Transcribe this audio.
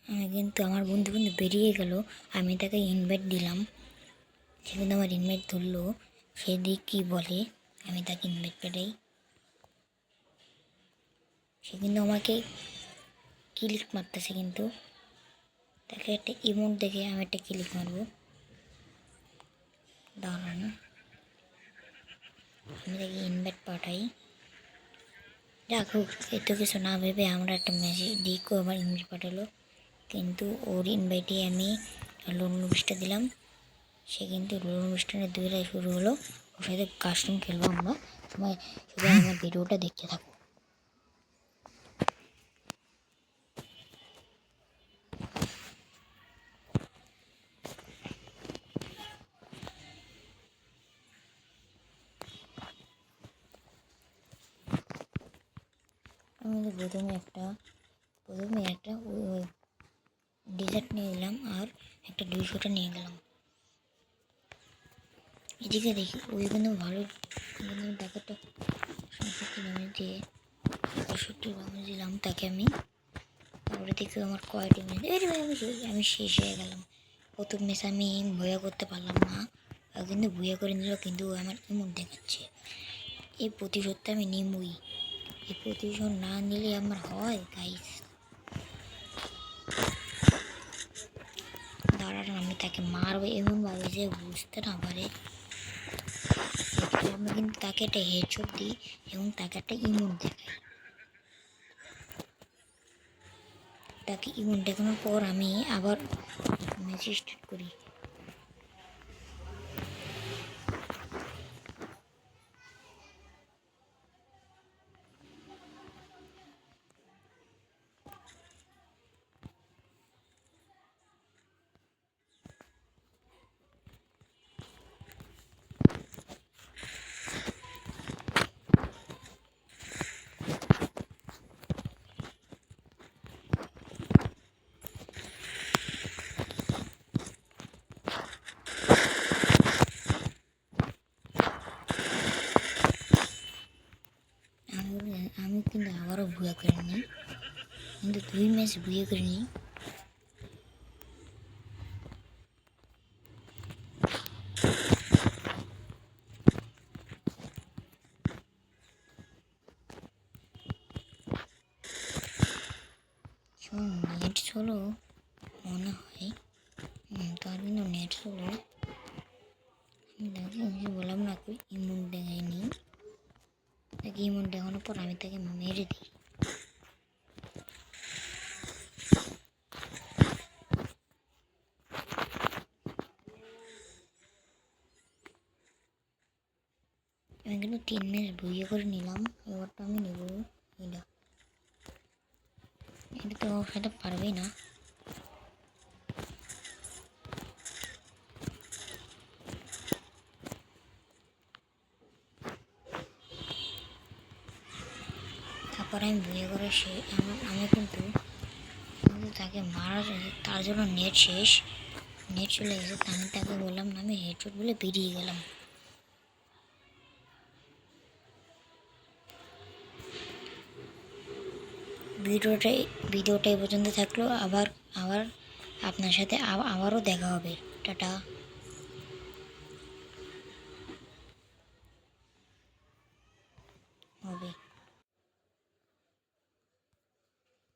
আমি কিন্তু আমার বন্ধু কিন্তু বেরিয়ে গেল, আমি তাকে ইনভাইট দিলাম, সে কিন্তু আমার ইনভাইট ধরলো। সে দিক কী বলে, আমি তাকে ইনভাইট পাঠাই, সে কিন্তু আমাকে ক্লিক মারতেছে, কিন্তু তাকে একটা ইমোট দেখে আমি একটা ক্লিক মারবো। দাঁড়ান, আমি তাকে ইনভাইট পাঠাই। যাক হোক, এত কিছু না ভেবে আমরা একটা মেসেজ দিকও আমার ইনভাইট পাঠালো, কিন্তু ওর ইনভাইটে আমি লোন লুবিসটা দিলাম। সে কিন্তু লোন লুবিসটানে 2 শুরু হলো, ওর সাথে কাস্টম খেলবো আমরা। সবাই সবাই আমার ভিডিওটা দেখতে থাকো। আমি প্রথমে একটা ডেজার্ট নিয়ে নিলাম আর একটা 200টা নিয়ে গেলাম। এদিকে দেখি ওই কিন্তু ভালো টাকাটা 67 দামে দিয়ে 65 দামে দিলাম তাকে আমি। তারপরে দেখি আমার কয়টি ম্যাচ আমি শেষ হয়ে গেলাম। প্রথম ম্যাচ আমি ভয়া করতে পারলাম না, কিন্তু ভয়া করে নিল, কিন্তু আমার ইমোট দেখাচ্ছে। এই প্রতিশোধটা আমি নিমই, এই প্রতিশোধ না নিলে আমার হয় গাইস। দাঁড়ান, আমি তাকে মারবো এমনভাবে যে বুঝতে না পারে। আমি কিন্তু তাকে একটা হেডশট দিই এবং তাকে একটা ইমোট দেখাই। তাকে ইমোট দেখানোর পর আমি আবার ম্যাচ স্টার্ট করি। আমি কিন্তু আবারও ভুয়া করে নিই, কিন্তু 2 ম্যাচ ভুয়া করে নিই। নেট স্লো মনে হয়, তার কিন্তু নেট স্লো। আমি তাকে বললাম না ইমোট দেখাইনি, তাকে ইমোট দেখানোর পর আমি তাকে মেরে দিই। আমি কিন্তু 3 ম্যাচ ভুইয়ে করে নিলাম। এবারটা আমি নেব এটা, এটা তো ওর সাথে পারবেই না। তারপরে আমি ভুইয়ে করে আমি কিন্তু তাকে মারা, তার জন্য নেট শেষ, নেট চলে গেছে। আমি তাকে বললাম না, আমি হেডশট বলে বেরিয়ে গেলাম। ভিডিওটা এই পর্যন্ত থাকলো। আবার আপনার সাথে আবারও দেখা হবে। টাটা।